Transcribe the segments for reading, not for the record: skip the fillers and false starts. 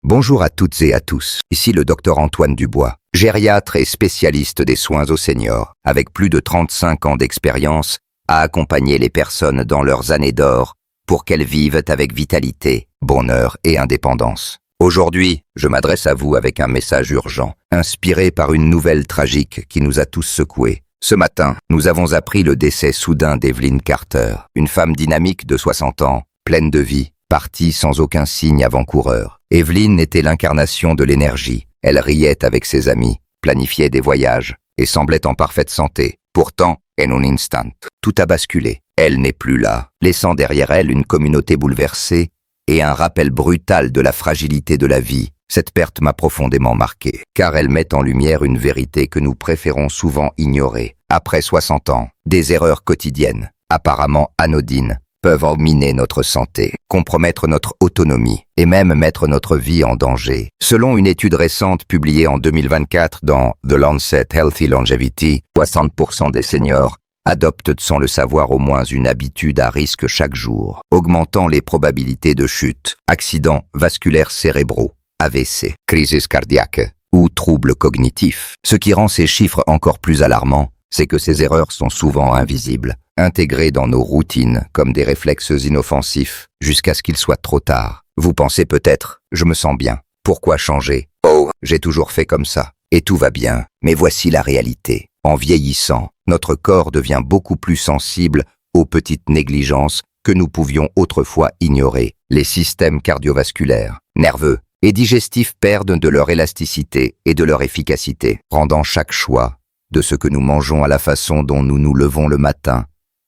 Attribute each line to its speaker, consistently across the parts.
Speaker 1: Bonjour à toutes et à tous, ici le docteur Antoine Dubois, gériatre et spécialiste des soins aux seniors, avec plus de 35 ans d'expérience à accompagner les personnes dans leurs années d'or pour qu'elles vivent avec vitalité, bonheur et indépendance. Aujourd'hui, je m'adresse à vous avec un message urgent, inspiré par une nouvelle tragique qui nous a tous secoués. Ce matin, nous avons appris le décès soudain d'Evelyn Carter, une femme dynamique de 60 ans, pleine de vie, partie sans aucun signe avant-coureur. Evelyn était l'incarnation de l'énergie. Elle riait avec ses amis, planifiait des voyages et semblait en parfaite santé. Pourtant, en un instant, tout a basculé. Elle n'est plus là, laissant derrière elle une communauté bouleversée et un rappel brutal de la fragilité de la vie. Cette perte m'a profondément marqué, car elle met en lumière une vérité que nous préférons souvent ignorer. Après 60 ans, des erreurs quotidiennes, apparemment anodines, peuvent miner notre santé, compromettre notre autonomie et même mettre notre vie en danger. Selon une étude récente publiée en 2024 dans The Lancet Healthy Longevity, 60% des seniors adoptent sans le savoir au moins une habitude à risque chaque jour, augmentant les probabilités de chute, accidents vasculaires cérébraux, AVC, crise cardiaque ou troubles cognitifs. Ce qui rend ces chiffres encore plus alarmants, c'est que ces erreurs sont souvent invisibles, intégrées dans nos routines comme des réflexes inoffensifs, jusqu'à ce qu'il soit trop tard. Vous pensez peut-être, je me sens bien, pourquoi changer? Oh, j'ai toujours fait comme ça, et tout va bien, mais voici la réalité. En vieillissant, notre corps devient beaucoup plus sensible aux petites négligences que nous pouvions autrefois ignorer. Les systèmes cardiovasculaires, nerveux et digestifs perdent de leur élasticité et de leur efficacité, rendant chaque choix de ce que nous mangeons à la façon dont nous nous levons le matin,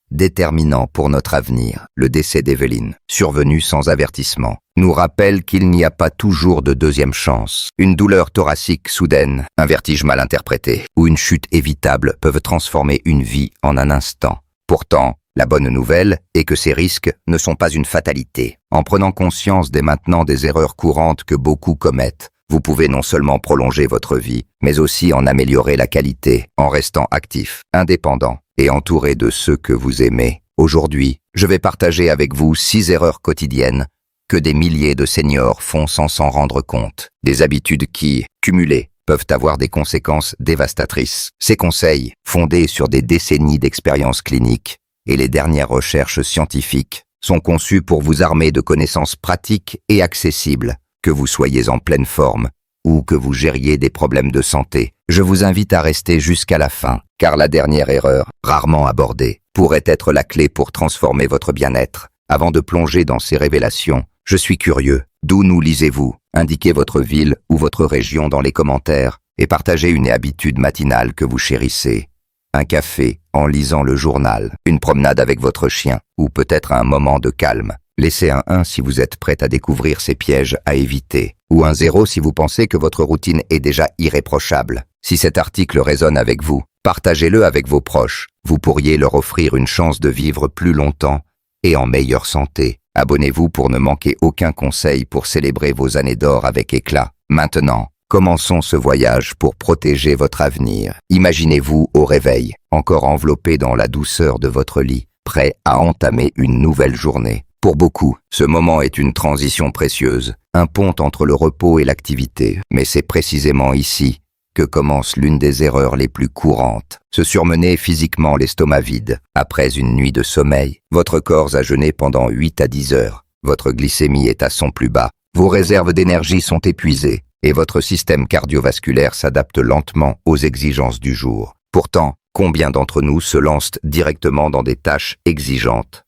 Speaker 1: déterminant pour notre avenir. Le décès d'Evelyn, survenu sans avertissement, nous rappelle qu'il n'y a pas toujours de deuxième chance. Une douleur thoracique soudaine, un vertige mal interprété ou une chute évitable peuvent transformer une vie en un instant. Pourtant, la bonne nouvelle est que ces risques ne sont pas une fatalité. En prenant conscience dès maintenant des erreurs courantes que beaucoup commettent, vous pouvez non seulement prolonger votre vie, mais aussi en améliorer la qualité, en restant actif, indépendant et entouré de ceux que vous aimez. Aujourd'hui, je vais partager avec vous 6 erreurs quotidiennes que des milliers de seniors font sans s'en rendre compte. Des habitudes qui, cumulées, peuvent avoir des conséquences dévastatrices. Ces conseils, fondés sur des décennies d'expériences cliniques et les dernières recherches scientifiques, sont conçus pour vous armer de connaissances pratiques et accessibles. Que vous soyez en pleine forme ou que vous gériez des problèmes de santé, je vous invite à rester jusqu'à la fin, car la dernière erreur, rarement abordée, pourrait être la clé pour transformer votre bien-être. Avant de plonger dans ces révélations, je suis curieux. D'où nous lisez-vous? Indiquez votre ville ou votre région dans les commentaires et partagez une habitude matinale que vous chérissez. Un café en lisant le journal, une promenade avec votre chien ou peut-être un moment de calme. Laissez un 1 si vous êtes prêt à découvrir ces pièges à éviter, ou un 0 si vous pensez que votre routine est déjà irréprochable. Si cet article résonne avec vous, partagez-le avec vos proches. Vous pourriez leur offrir une chance de vivre plus longtemps et en meilleure santé. Abonnez-vous pour ne manquer aucun conseil pour célébrer vos années d'or avec éclat. Maintenant, commençons ce voyage pour protéger votre avenir. Imaginez-vous au réveil, encore enveloppé dans la douceur de votre lit, prêt à entamer une nouvelle journée. Pour beaucoup, ce moment est une transition précieuse, un pont entre le repos et l'activité. Mais c'est précisément ici que commence l'une des erreurs les plus courantes. Se surmener physiquement l'estomac vide. Après une nuit de sommeil, votre corps a jeûné pendant 8 à 10 heures. Votre glycémie est à son plus bas. Vos réserves d'énergie sont épuisées et votre système cardiovasculaire s'adapte lentement aux exigences du jour. Pourtant, combien d'entre nous se lancent directement dans des tâches exigeantes?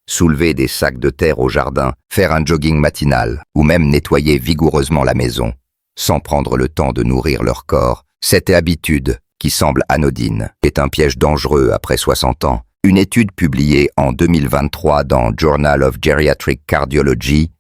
Speaker 1: Soulever des sacs de terre au jardin, faire un jogging matinal ou même nettoyer vigoureusement la maison, sans prendre le temps de nourrir leur corps. Cette habitude, qui semble anodine, est un piège dangereux après 60 ans. Une étude publiée en 2023 dans Journal of Geriatric Cardiology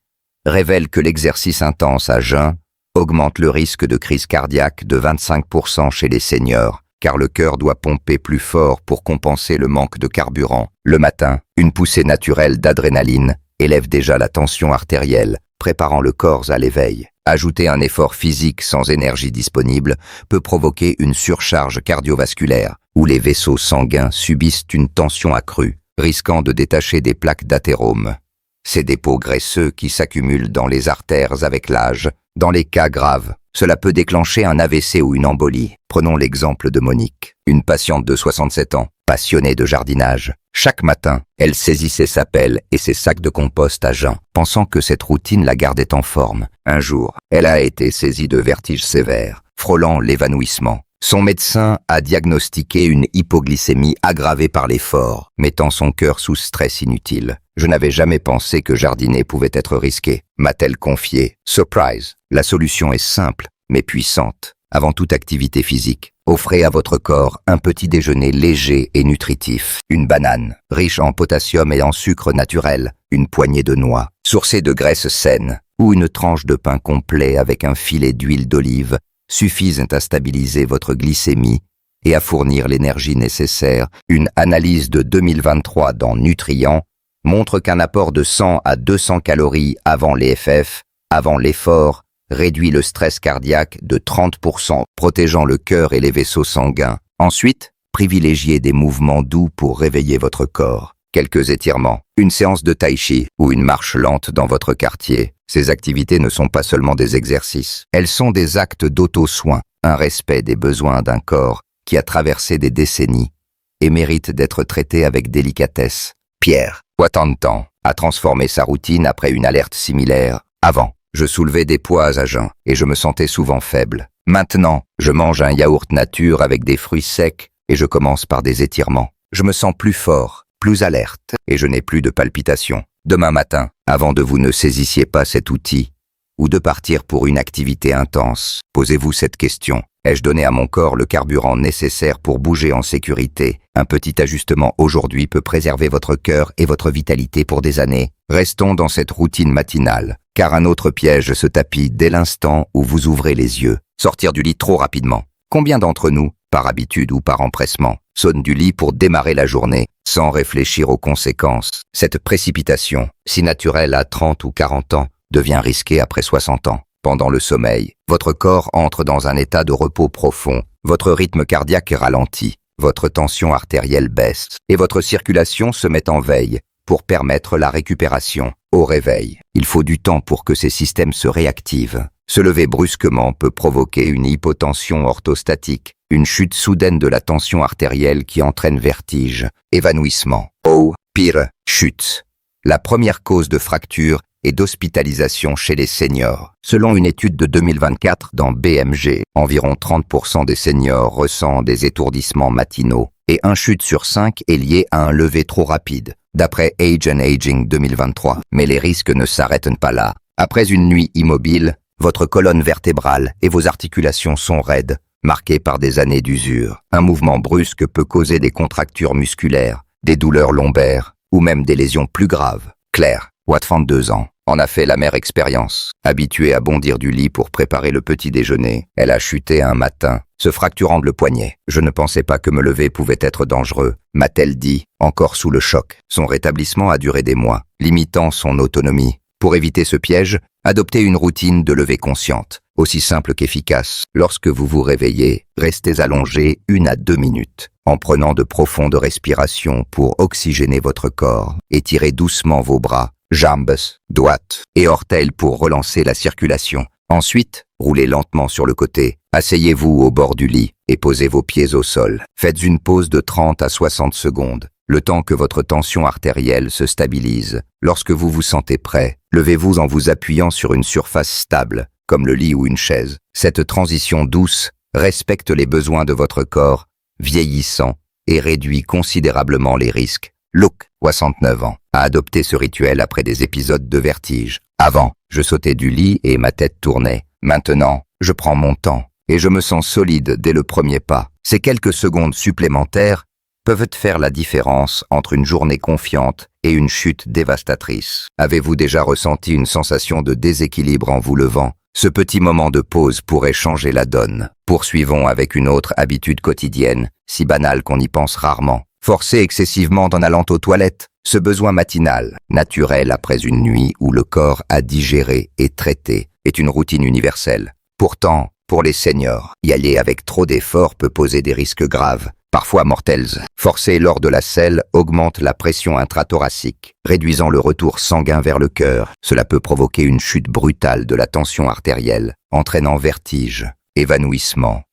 Speaker 1: révèle que l'exercice intense à jeun augmente le risque de crise cardiaque de 25% chez les seniors, car le cœur doit pomper plus fort pour compenser le manque de carburant. Le matin, une poussée naturelle d'adrénaline élève déjà la tension artérielle, préparant le corps à l'éveil. Ajouter un effort physique sans énergie disponible peut provoquer une surcharge cardiovasculaire, où les vaisseaux sanguins subissent une tension accrue, risquant de détacher des plaques d'athérome. Ces dépôts graisseux qui s'accumulent dans les artères avec l'âge Dans les cas graves, cela peut déclencher un AVC ou une embolie. Prenons l'exemple de Monique, une patiente de 67 ans, passionnée de jardinage. Chaque matin, elle saisissait sa pelle et ses sacs de compost à jeun, pensant que cette routine la gardait en forme. Un jour, elle a été saisie de vertiges sévères, frôlant l'évanouissement. Son médecin a diagnostiqué une hypoglycémie aggravée par l'effort, mettant son cœur sous stress inutile. Je n'avais jamais pensé que jardiner pouvait être risqué, m'a-t-elle confié. Surprise, la solution est simple, mais puissante. Avant toute activité physique, offrez à votre corps un petit déjeuner léger et nutritif. Une banane, riche en potassium et en sucre naturel, une poignée de noix, sourcée de graisse saine, ou une tranche de pain complet avec un filet d'huile d'olive, suffisent à stabiliser votre glycémie et à fournir l'énergie nécessaire. Une analyse de 2023 dans Nutrient montre qu'un apport de 100 à 200 calories avant l'EFF, avant l'effort, réduit le stress cardiaque de 30%, protégeant le cœur et les vaisseaux sanguins. Ensuite, privilégiez des mouvements doux pour réveiller votre corps. Quelques étirements, une séance de tai chi ou une marche lente dans votre quartier. Ces activités ne sont pas seulement des exercices, elles sont des actes d'auto-soin, un respect des besoins d'un corps qui a traversé des décennies et mérite d'être traité avec délicatesse. Pierre, tant de temps, a transformé sa routine après une alerte similaire. Avant, je soulevais des poids à jeun et je me sentais souvent faible. Maintenant, je mange un yaourt nature avec des fruits secs et je commence par des étirements. Je me sens plus fort, plus alerte et je n'ai plus de palpitations. Demain matin, avant de vous ne saisissiez pas cet outil ou de partir pour une activité intense, posez-vous cette question. Ai-je donné à mon corps le carburant nécessaire pour bouger en sécurité? Un petit ajustement aujourd'hui peut préserver votre cœur et votre vitalité pour des années. Restons dans cette routine matinale, car un autre piège se tapit dès l'instant où vous ouvrez les yeux. Sortir du lit trop rapidement. Combien d'entre nous, par habitude ou par empressement, sautent du lit pour démarrer la journée, sans réfléchir aux conséquences? Cette précipitation, si naturelle à 30 ou 40 ans, devient risquée après 60 ans. Pendant le sommeil, votre corps entre dans un état de repos profond, votre rythme cardiaque ralentit, votre tension artérielle baisse et votre circulation se met en veille pour permettre la récupération. Au réveil, il faut du temps pour que ces systèmes se réactivent. Se lever brusquement peut provoquer une hypotension orthostatique, une chute soudaine de la tension artérielle qui entraîne vertige, évanouissement, ou, pire, chute. La première cause de fracture et d'hospitalisation chez les seniors. Selon une étude de 2024 dans BMG, environ 30% des seniors ressentent des étourdissements matinaux et 1 chute sur 5 est liée à un lever trop rapide, d'après Age and Aging 2023. Mais les risques ne s'arrêtent pas là. Après une nuit immobile, votre colonne vertébrale et vos articulations sont raides, marquées par des années d'usure. Un mouvement brusque peut causer des contractures musculaires, des douleurs lombaires ou même des lésions plus graves. Claire, 32 ans, en a fait l'amère expérience. Habituée à bondir du lit pour préparer le petit déjeuner, elle a chuté un matin, se fracturant le poignet. Je ne pensais pas que me lever pouvait être dangereux, m'a-t-elle dit, encore sous le choc. Son rétablissement a duré des mois, limitant son autonomie. Pour éviter ce piège, adoptez une routine de levée consciente, aussi simple qu'efficace. Lorsque vous vous réveillez, restez allongé 1 à 2 minutes, en prenant de profondes respirations pour oxygéner votre corps. Étirez doucement vos bras, jambes, doigts et orteils pour relancer la circulation. Ensuite, roulez lentement sur le côté, asseyez-vous au bord du lit et posez vos pieds au sol. Faites une pause de 30 à 60 secondes, le temps que votre tension artérielle se stabilise. Lorsque vous vous sentez prêt, levez-vous en vous appuyant sur une surface stable, comme le lit ou une chaise. Cette transition douce respecte les besoins de votre corps, vieillissant, et réduit considérablement les risques. Luke, 69 ans, a adopté ce rituel après des épisodes de vertige. Avant, je sautais du lit et ma tête tournait. Maintenant, je prends mon temps et je me sens solide dès le premier pas. Ces quelques secondes supplémentaires peuvent faire la différence entre une journée confiante et une chute dévastatrice. Avez-vous déjà ressenti une sensation de déséquilibre en vous levant? Ce petit moment de pause pourrait changer la donne. Poursuivons avec une autre habitude quotidienne, si banale qu'on y pense rarement. Forcer excessivement en allant aux toilettes. Ce besoin matinal, naturel après une nuit où le corps a digéré et traité, est une routine universelle. Pourtant, Pour les seniors, y aller avec trop d'efforts peut poser des risques graves, parfois mortels. Forcer lors de la selle augmente la pression intrathoracique, réduisant le retour sanguin vers le cœur. Cela peut provoquer une chute brutale de la tension artérielle, entraînant vertige, évanouissement.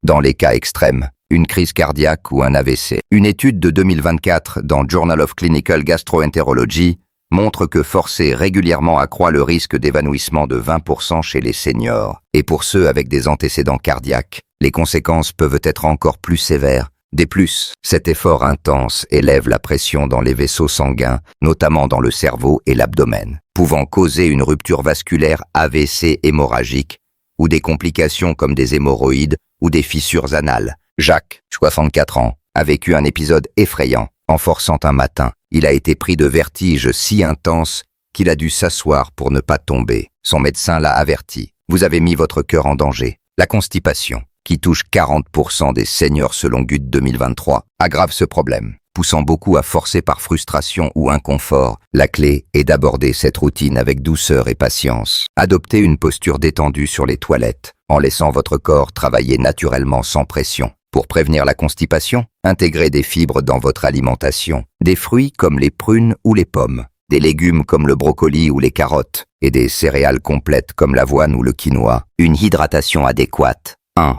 Speaker 1: Dans les cas extrêmes, une crise cardiaque ou un AVC. Une étude de 2024 dans Journal of Clinical Gastroenterology montre que forcer régulièrement accroît le risque d'évanouissement de 20% chez les seniors. Et pour ceux avec des antécédents cardiaques, les conséquences peuvent être encore plus sévères. De plus, cet effort intense élève la pression dans les vaisseaux sanguins, notamment dans le cerveau et l'abdomen, pouvant causer une rupture vasculaire AVC hémorragique ou des complications comme des hémorroïdes ou des fissures anales. Jacques, 64 ans, a vécu un épisode effrayant. En forçant un matin, il a été pris de vertige si intense qu'il a dû s'asseoir pour ne pas tomber. Son médecin l'a averti. Vous avez mis votre cœur en danger. La constipation, qui touche 40% des seniors selon GUT 2023, aggrave ce problème, poussant beaucoup à forcer par frustration ou inconfort. La clé est d'aborder cette routine avec douceur et patience. Adoptez une posture détendue sur les toilettes, en laissant votre corps travailler naturellement sans pression. Pour prévenir la constipation, intégrez des fibres dans votre alimentation, des fruits comme les prunes ou les pommes, des légumes comme le brocoli ou les carottes, et des céréales complètes comme l'avoine ou le quinoa. Une hydratation adéquate,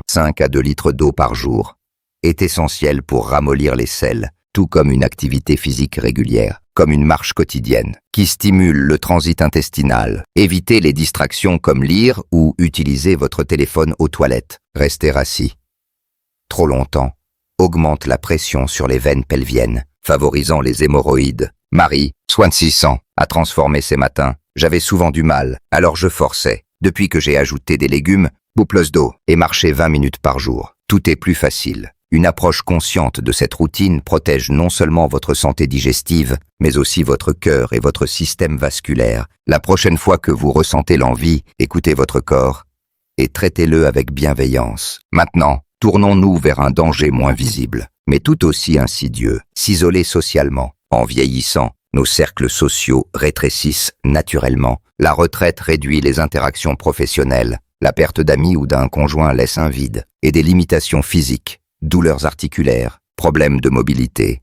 Speaker 1: 5 à 2 litres d'eau par jour, est essentielle pour ramollir les selles, tout comme une activité physique régulière, comme une marche quotidienne, qui stimule le transit intestinal. Évitez les distractions comme lire ou utiliser votre téléphone aux toilettes. Restez assis trop longtemps augmente la pression sur les veines pelviennes, favorisant les hémorroïdes. Marie, 66 ans, a transformé ses matins. J'avais souvent du mal, alors je forçais. Depuis que j'ai ajouté des légumes, plus d'eau et marché 20 minutes par jour, tout est plus facile. Une approche consciente de cette routine protège non seulement votre santé digestive, mais aussi votre cœur et votre système vasculaire. La prochaine fois que vous ressentez l'envie, écoutez votre corps et traitez-le avec bienveillance. Maintenant, tournons-nous vers un danger moins visible, mais tout aussi insidieux, s'isoler socialement. En vieillissant, nos cercles sociaux rétrécissent naturellement. La retraite réduit les interactions professionnelles, la perte d'amis ou d'un conjoint laisse un vide, et des limitations physiques, douleurs articulaires, problèmes de mobilité,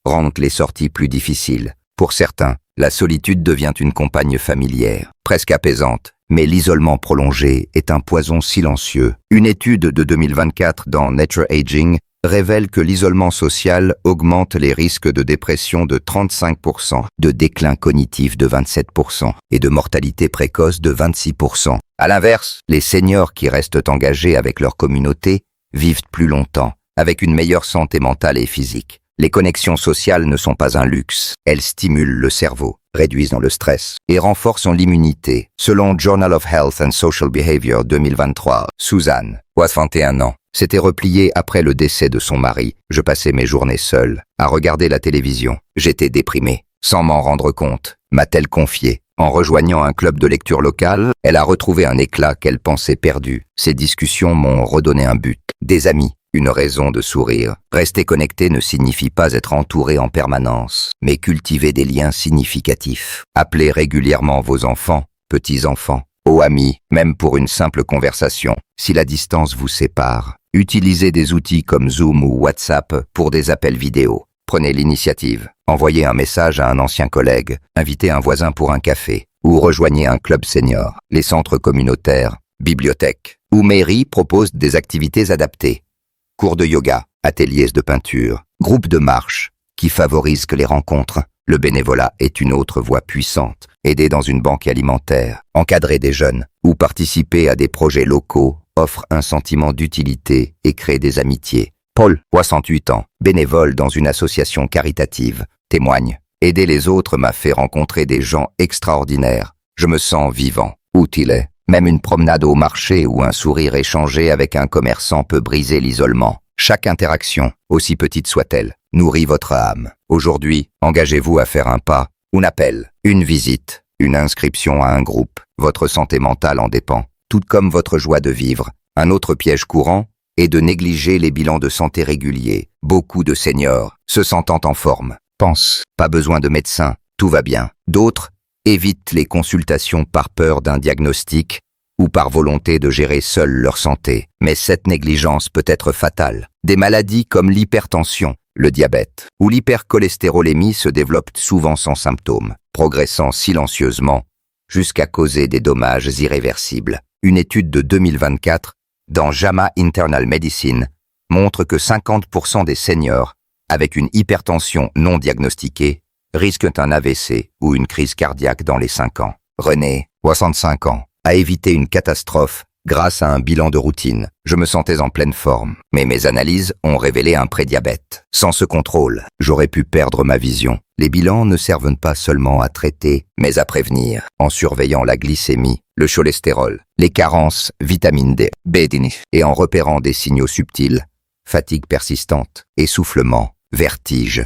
Speaker 1: rendent les sorties plus difficiles. Pour certains, la solitude devient une compagne familière, presque apaisante. Mais l'isolement prolongé est un poison silencieux. Une étude de 2024 dans Nature Aging révèle que l'isolement social augmente les risques de dépression de 35%, de déclin cognitif de 27% et de mortalité précoce de 26%. À l'inverse, les seniors qui restent engagés avec leur communauté vivent plus longtemps, avec une meilleure santé mentale et physique. Les connexions sociales ne sont pas un luxe, elles stimulent le cerveau, réduisent le stress et renforcent l'immunité. Selon Journal of Health and Social Behavior 2023, Suzanne, 61 ans, s'était repliée après le décès de son mari. Je passais mes journées seule, à regarder la télévision. J'étais déprimée, sans m'en rendre compte, m'a-t-elle confié. En rejoignant un club de lecture local, elle a retrouvé un éclat qu'elle pensait perdu. Ces discussions m'ont redonné un but. Des amis. Une raison de sourire. Rester connecté ne signifie pas être entouré en permanence, mais cultiver des liens significatifs. Appelez régulièrement vos enfants, petits-enfants, ou amis, même pour une simple conversation. Si la distance vous sépare, utilisez des outils comme Zoom ou WhatsApp pour des appels vidéo. Prenez l'initiative. Envoyez un message à un ancien collègue, invitez un voisin pour un café, ou rejoignez un club senior. Les centres communautaires, bibliothèques ou mairies proposent des activités adaptées. Cours de yoga, ateliers de peinture, groupes de marche, qui favorisent les rencontres. Le bénévolat est une autre voie puissante. Aider dans une banque alimentaire, encadrer des jeunes ou participer à des projets locaux offre un sentiment d'utilité et crée des amitiés. Paul, 68 ans, bénévole dans une association caritative, témoigne. Aider les autres m'a fait rencontrer des gens extraordinaires. Je me sens vivant, utile. Même une promenade au marché ou un sourire échangé avec un commerçant peut briser l'isolement. Chaque interaction, aussi petite soit-elle, nourrit votre âme. Aujourd'hui, engagez-vous à faire un pas, un appel, une visite, une inscription à un groupe. Votre santé mentale en dépend, tout comme votre joie de vivre. Un autre piège courant est de négliger les bilans de santé réguliers. Beaucoup de seniors, se sentant en forme, pensent « pas besoin de médecin, tout va bien ». D'autres évitent les consultations par peur d'un diagnostic ou par volonté de gérer seuls leur santé. Mais cette négligence peut être fatale. Des maladies comme l'hypertension, le diabète ou l'hypercholestérolémie se développent souvent sans symptômes, progressant silencieusement jusqu'à causer des dommages irréversibles. Une étude de 2024 dans JAMA Internal Medicine montre que 50% des seniors avec une hypertension non diagnostiquée risquent un AVC ou une crise cardiaque dans les 5 ans. René, 65 ans, a évité une catastrophe grâce à un bilan de routine. Je me sentais en pleine forme, mais mes analyses ont révélé un prédiabète. Sans ce contrôle, j'aurais pu perdre ma vision. Les bilans ne servent pas seulement à traiter, mais à prévenir, en surveillant la glycémie, le cholestérol, les carences, vitamine D, B12, et en repérant des signaux subtils, fatigue persistante, essoufflement, vertige,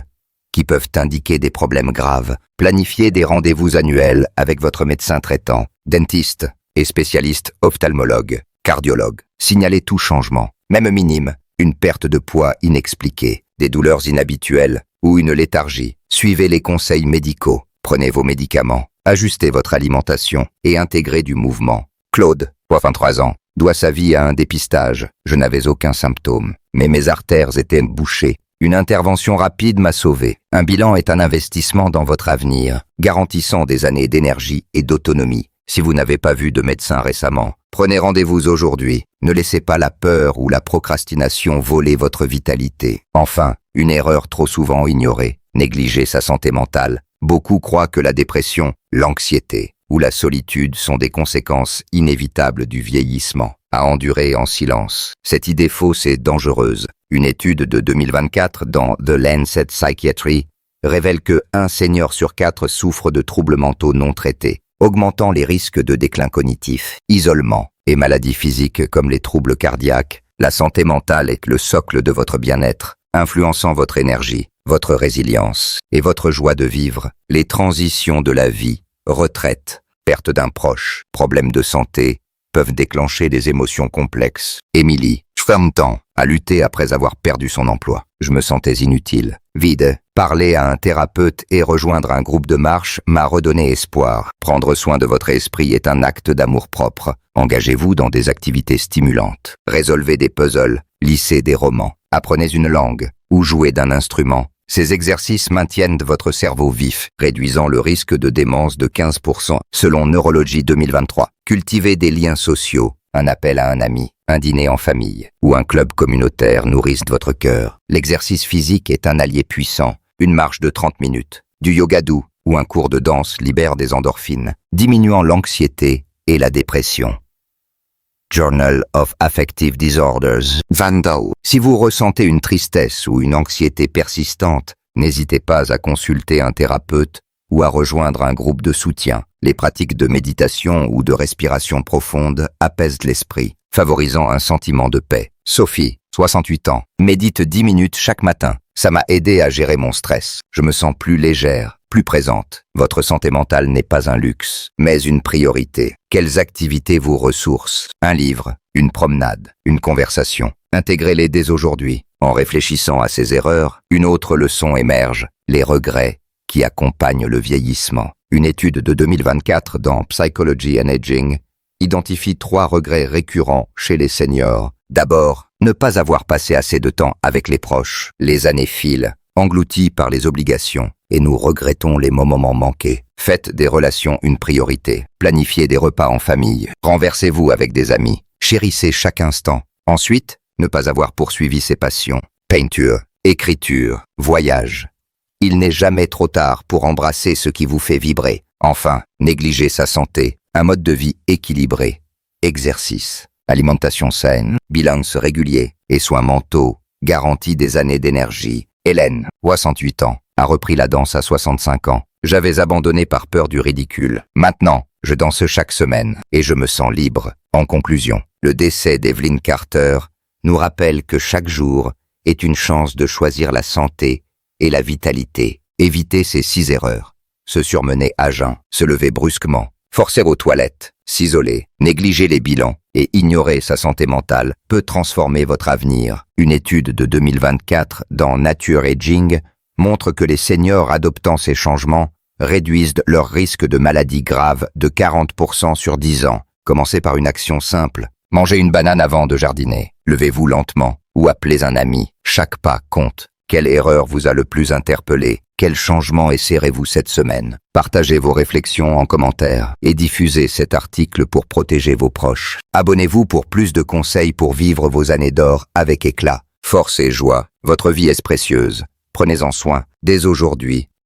Speaker 1: qui peuvent indiquer des problèmes graves. Planifiez des rendez-vous annuels avec votre médecin traitant, dentiste et spécialiste ophtalmologue, cardiologue. Signalez tout changement, même minime, une perte de poids inexpliquée, des douleurs inhabituelles ou une léthargie. Suivez les conseils médicaux, prenez vos médicaments, ajustez votre alimentation et intégrez du mouvement. Claude, 23 ans, doit sa vie à un dépistage. Je n'avais aucun symptôme, mais mes artères étaient bouchées. Une intervention rapide m'a sauvé. Un bilan est un investissement dans votre avenir, garantissant des années d'énergie et d'autonomie. Si vous n'avez pas vu de médecin récemment, prenez rendez-vous aujourd'hui. Ne laissez pas la peur ou la procrastination voler votre vitalité. Enfin, une erreur trop souvent ignorée, négliger sa santé mentale. Beaucoup croient que la dépression, l'anxiété ou la solitude sont des conséquences inévitables du vieillissement, à endurer en silence. Cette idée fausse et dangereuse. Une étude de 2024 dans The Lancet Psychiatry révèle que 1 senior sur 4 souffre de troubles mentaux non traités, augmentant les risques de déclin cognitif, isolement et maladies physiques comme les troubles cardiaques. La santé mentale est le socle de votre bien-être, influençant votre énergie, votre résilience et votre joie de vivre. Les transitions de la vie, retraite, perte d'un proche, problèmes de santé, peuvent déclencher des émotions complexes. Émilie, 20 ans, a lutté après avoir perdu son emploi. Je me sentais inutile, vide. Parler à un thérapeute et rejoindre un groupe de marche m'a redonné espoir. Prendre soin de votre esprit est un acte d'amour-propre. Engagez-vous dans des activités stimulantes. Résolvez des puzzles, lisez des romans, apprenez une langue ou jouez d'un instrument. Ces exercices maintiennent votre cerveau vif, réduisant le risque de démence de 15% selon Neurology 2023. Cultivez des liens sociaux, un appel à un ami, un dîner en famille ou un club communautaire nourrissent votre cœur. L'exercice physique est un allié puissant. Une marche de 30 minutes, du yoga doux ou un cours de danse libère des endorphines, diminuant l'anxiété et la dépression. Journal of Affective Disorders, Van Dau. Si vous ressentez une tristesse ou une anxiété persistante, n'hésitez pas à consulter un thérapeute ou à rejoindre un groupe de soutien. Les pratiques de méditation ou de respiration profonde apaisent l'esprit, favorisant un sentiment de paix. Sophie, 68 ans, médite 10 minutes chaque matin. Ça m'a aidé à gérer mon stress. Je me sens plus légère, plus présente. Votre santé mentale n'est pas un luxe, mais une priorité. Quelles activités vous ressourcent? Un livre, une promenade, une conversation. Intégrez-les dès aujourd'hui. En réfléchissant à ces erreurs, une autre leçon émerge, les regrets qui accompagnent le vieillissement. Une étude de 2024 dans Psychology and Aging identifie 3 regrets récurrents chez les seniors. D'abord, ne pas avoir passé assez de temps avec les proches. Les années filent, englouties par les obligations, et nous regrettons les moments manqués. Faites des relations une priorité. Planifiez des repas en famille. Renversez-vous avec des amis. Chérissez chaque instant. Ensuite, ne pas avoir poursuivi ses passions. Peinture, écriture, voyage. Il n'est jamais trop tard pour embrasser ce qui vous fait vibrer. Enfin, négligez sa santé, un mode de vie équilibré. Exercice, alimentation saine, bilance régulier et soins mentaux, garantie des années d'énergie. Hélène, 68 ans, a repris la danse à 65 ans. J'avais abandonné par peur du ridicule. Maintenant, je danse chaque semaine et je me sens libre. En conclusion, le décès d'Evelyn Carter nous rappelle que chaque jour est une chance de choisir la santé et la vitalité. Éviter ces 6 erreurs. Se surmener à jeun, se lever brusquement, forcer aux toilettes, s'isoler, négliger les bilans et ignorer sa santé mentale peut transformer votre avenir. Une étude de 2024 dans Nature Aging montre que les seniors adoptant ces changements réduisent leur risque de maladies graves de 40% sur 10 ans. Commencez par une action simple. Mangez une banane avant de jardiner. Levez-vous lentement ou appelez un ami. Chaque pas compte. Quelle erreur vous a le plus interpellé? Quel changement essayerez-vous cette semaine? Partagez vos réflexions en commentaire et diffusez cet article pour protéger vos proches. Abonnez-vous pour plus de conseils pour vivre vos années d'or avec éclat. Force et joie, votre vie est précieuse. Prenez-en soin dès aujourd'hui.